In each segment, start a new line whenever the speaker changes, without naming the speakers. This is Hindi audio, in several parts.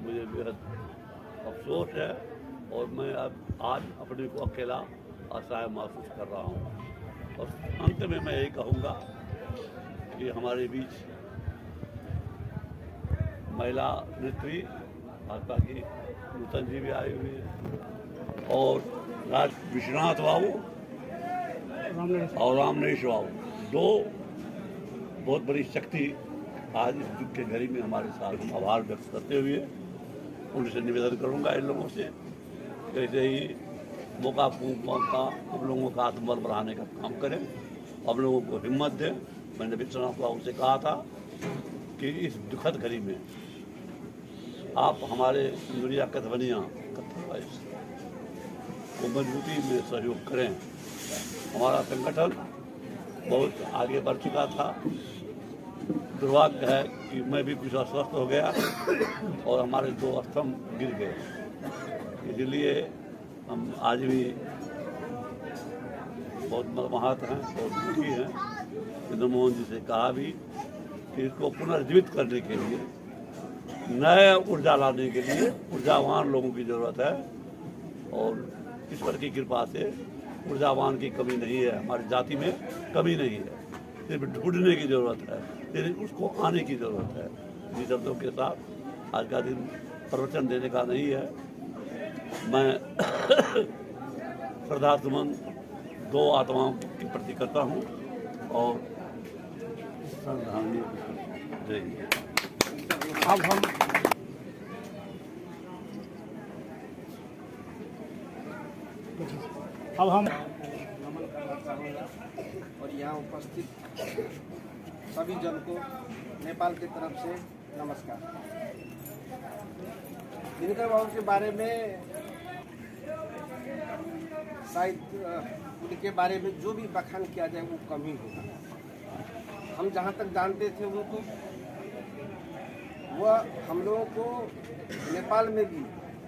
मुझे बेहद अफसोस है और मैं अब आज अपने को अकेला असहाय महसूस कर रहा हूँ। और अंत में मैं यही कहूँगा कि हमारे बीच महिला नेत्री भाजपा की नूतन जी भी आई हुई है और राज विश्वनाथ बाबू और रामनेश बाबू, दो बहुत बड़ी शक्ति आज इस दुख के घड़ी में हमारे साथ। हम आभार व्यक्त करते हुए उनसे निवेदन करूंगा इन लोगों से कैसे ही मौका हम लोगों का आत्मबल बढ़ाने का काम करें, हम लोगों को हिम्मत दें। मैंने विश्वनाथ बाबू से कहा था कि इस दुखद घड़ी में आप हमारे दुनिया कथवनिया को मजबूती में सहयोग करें। हमारा संगठन बहुत आगे बढ़ चुका था। दुर्भाग्य है कि मैं भी कुछ अस्वस्थ हो गया और हमारे दो स्तंभ गिर गए। इसलिए हम आज भी बहुत मर्माहत हैं, बहुत दुखी हैं। इंद्र मोहन जी से कहा भी कि इसको पुनर्जीवित करने के लिए, नए ऊर्जा लाने के लिए ऊर्जावान लोगों की ज़रूरत है और ईश्वर की कृपा से ऊर्जावान की कमी नहीं है, हमारी जाति में कमी नहीं है। सिर्फ ढूंढने की ज़रूरत है, सिर्फ उसको आने की ज़रूरत है। इन्हीं शब्दों के साथ आज का दिन प्रवचन देने का नहीं है। मैं श्रद्धा सुमन दो आत्माओं के प्रति करता हूँ और श्रद्धांजलि देंगे।
अब हम
नमन करना चाहूँगा और यहाँ उपस्थित सभी जन को नेपाल की तरफ से नमस्कार। दिनकर बाबू के बारे में शायद उनके बारे में जो भी बखान किया जाए वो कम ही होगा। हम जहाँ तक जानते थे उनको, वह हम लोगों को नेपाल में भी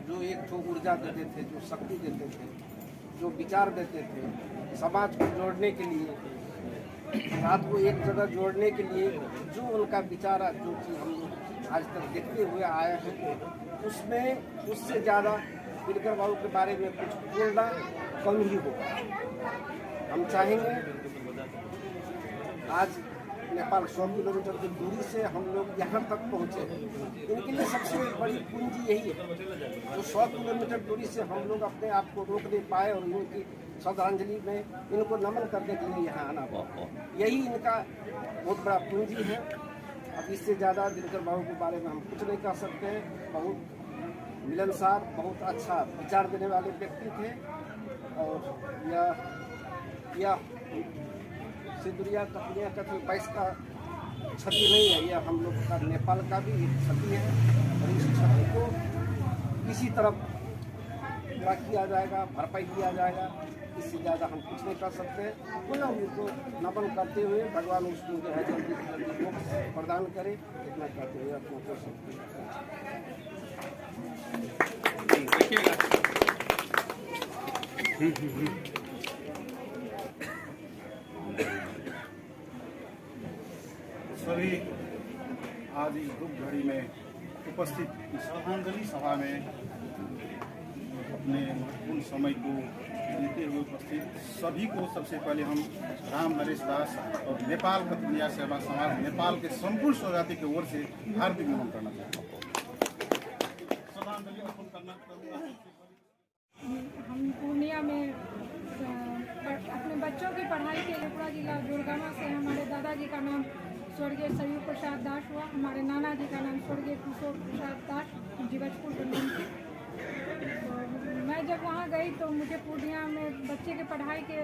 जो एक तो ऊर्जा देते थे, जो शक्ति देते थे, जो विचार देते थे, समाज को जोड़ने के लिए, रात को एक जगह जोड़ने के लिए जो उनका विचार, जो चीज़ हम लोग आज तक देखते हुए आए हैं, उसमें उससे ज़्यादा दिनकर बाबू के बारे में कुछ बोलना कम ही होगा। हम चाहेंगे आज नेपाल 100 किलोमीटर की दूरी से हम लोग यहाँ तक पहुँचे, इनके लिए सबसे बड़ी पूंजी यही है। तो 100 किलोमीटर दूरी से हम लोग अपने आप को रोक नहीं पाए और इनकी श्रद्धांजलि में इनको नमन करने के लिए यहाँ आना पड़ा, यही इनका बहुत बड़ा पूंजी है। अब इससे ज़्यादा दिनकर बाबू के बारे में हम कुछ नहीं कह सकते हैं। बहुत मिलनसार, बहुत अच्छा विचार देने वाले व्यक्ति थे और यह सिंदुरिया कथनिया कथन 22 का क्षति नहीं है, यह हम लोग का नेपाल का भी एक क्षति है और इस क्षति को किसी तरफ पूरा किया जाएगा, भरपाई किया जाएगा। इससे ज़्यादा हम कुछ नहीं कर सकते। पुनः उनको नमन करते हुए भगवान उसको जो है जल्दी से जल्दी मोक्ष प्रदान करे, इतना कहते हुए अपना क्वेश्चन।
सभी आज इस दुख घड़ी में उपस्थित श्रद्धांजलि सभा में अपने महत्वपूर्ण समय को देते हुए उपस्थित सभी को सबसे पहले हम राम नरेश दास और नेपाल कथनिया सेवा समाज नेपाल के संपूर्ण स्वजाति की ओर से हार्दिक नमन करना चाहते हैं। श्रद्धांजलि अर्पण करना चाहूँगा।
हम पूर्णिया में अपने बच्चों की पढ़ाई के लिए पूरा जिला जोरगामा से हमारे दादाजी का नाम स्वर्गीय सरयू प्रसाद दास हुआ, हमारे नाना जी का नाम स्वर्गीय किशोर प्रसाद दास जीवजपुर बंधन थे। तो मैं जब वहाँ गई तो मुझे पूर्णिया में बच्चे के पढ़ाई के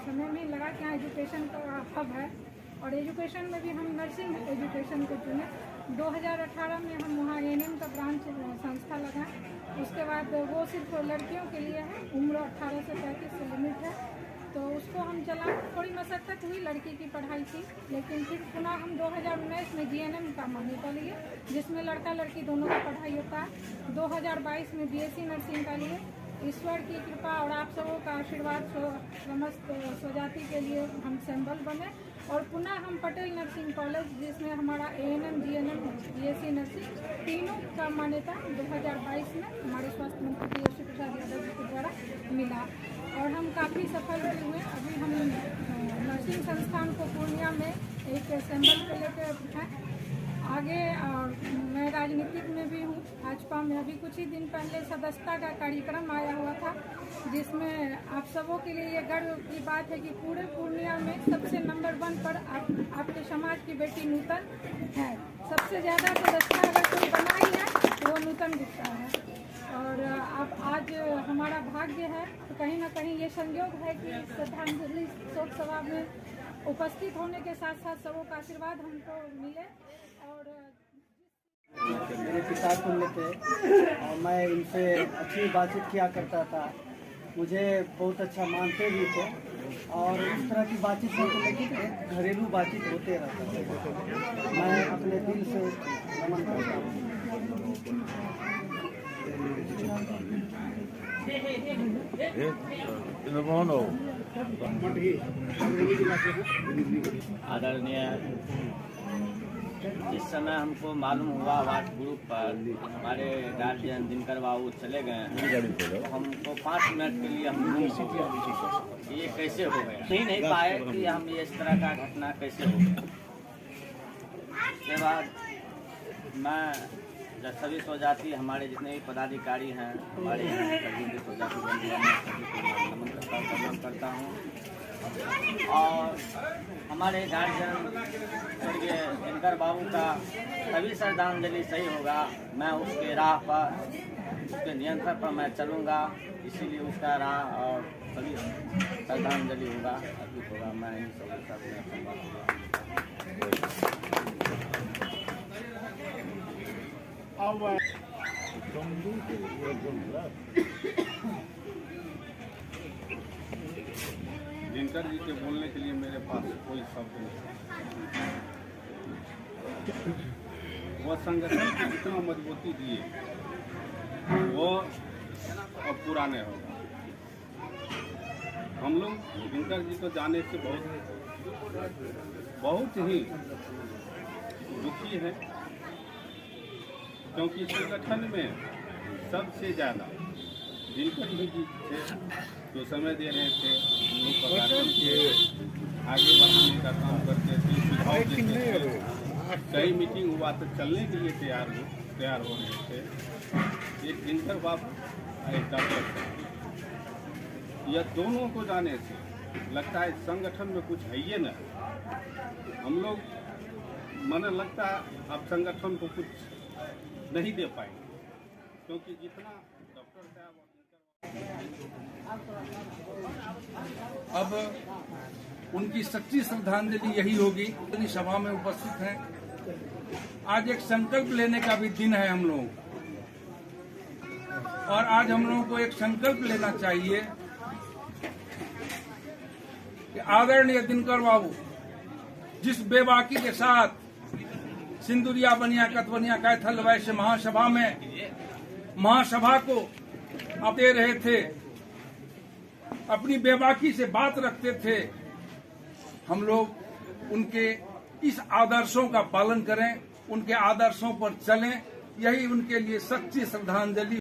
समय में लगा कि यहाँ एजुकेशन का हब है और एजुकेशन में भी हम नर्सिंग एजुकेशन को चुने। 2018 में हम वहाँ ANM का ब्रांच संस्था लगाएं। उसके बाद वो सिर्फ लड़कियों के लिए है, उम्र 18 से 35 से लिमिट है, तो उसको हम चला। थोड़ी मशक्क़त हुई, लड़की की पढ़ाई थी, लेकिन फिर पुनः हम 2019 में GNM का मान्यता लिए, जिसमें लड़का लड़की दोनों का पढ़ाई होता है। 2022 में BSc नर्सिंग का लिए। ईश्वर की कृपा और आप सबों का आशीर्वाद समस्त स्वजाति के लिए हम सिंबल बने और पुनः हम पटेल नर्सिंग कॉलेज, जिसमें हमारा ANM, GNM, BSc नर्सिंग तीनों का मान्यता 2022 में हमारे स्वास्थ्य मंत्री तेजस्वी प्रसाद यादव जी के द्वारा मिला और हम काफ़ी सफल भी हुए। अभी हम नर्सिंग संस्थान को पूर्णिया में एक सैंपल पे लेकर हैं आगे। और मैं राजनीतिक में भी हूँ, भाजपा में। अभी कुछ ही दिन पहले सदस्यता का कार्यक्रम आया हुआ था, जिसमें आप सबों के लिए ये गर्व की बात है कि पूरे पूर्णिया में सबसे नंबर 1 पर आपके समाज की बेटी नूतन है। सबसे ज़्यादा सदस्यता अगर कोई बनाई है तो वो नूतन गुप्ता है। और अब आज हमारा भाग्य है, तो कहीं ना कहीं ये संयोग है कि श्रद्धांजलि शोक सभा में उपस्थित होने के साथ साथ सबों का आशीर्वाद हमको मिले। और
मेरे पिता तुल्य थे और मैं इनसे अच्छी बातचीत किया करता था, मुझे बहुत अच्छा मानते भी थे और इस तरह की बातचीत होती, लेकिन एक घरेलू बातचीत होते रहता है। मैं अपने दिल से नमन करता हूँ।
आदरणीय, जिस समय हमको मालूम हुआ व्हाट्स ग्रुप पर हमारे गार्जियन दिनकर बाबू चले गए हैं, तो हमको 5 मिनट के लिए हम ये कैसे हो गया, नहीं पाए कि हम ये इस तरह का घटना कैसे हो गया। उसके बाद मैं जब सभी स्वजाति हमारे जितने भी पदाधिकारी हैं हमारे यहाँ सभी स्वजाति बंधु हैं, सभी को नमन करता हूँ। और हमारे गार्जियन स्वर्गीय दिनकर बाबू का सभी श्रद्धांजलि सही होगा, मैं उसके राह पर, उसके नियंत्रण पर मैं चलूँगा, इसीलिए उसका राह और सभी श्रद्धांजलि होगा, अर्पित होगा। मैं इन सभी का
दिनकर जी के बोलने के लिए मेरे पास कोई शब्द नहीं। वह संगठन की जितना मजबूती दिए वो अब पुराने होगा। हम लोग दिनकर जी को जाने से बहुत ही दुखी हैं, क्योंकि संगठन में सबसे ज़्यादा दिनकर जी थे जो समय दे रहे थे, हम लोग प्रशासन के आगे बढ़ाने का काम करते थे, सुझाव देते थे। कई मीटिंग हुआ तो चलने के लिए तैयार हो रहे थे। एक दिनकर बाबू एक डॉक्टर थे, यह दोनों को जाने से लगता है संगठन में कुछ है ही न। हम लोग मन लगता है अब संगठन को कुछ नहीं दे पाएंगे, क्योंकि जितना डॉक्टर साहब
अब उनकी सच्ची श्रद्धांजलि यही होगी। इतनी सभा में उपस्थित हैं, आज एक संकल्प लेने का भी दिन है हम लोग, और आज हम लोगों को एक संकल्प लेना चाहिए कि आदरणीय दिनकर बाबू जिस बेबाकी के साथ सिंदुरिया बनिया कतवनिया कैथल वैश्य महासभा में महासभा को आप दे रहे थे, अपनी बेबाकी से बात रखते थे, हम लोग उनके इस आदर्शों का पालन करें, उनके आदर्शों पर चलें, यही उनके लिए सच्ची श्रद्धांजलि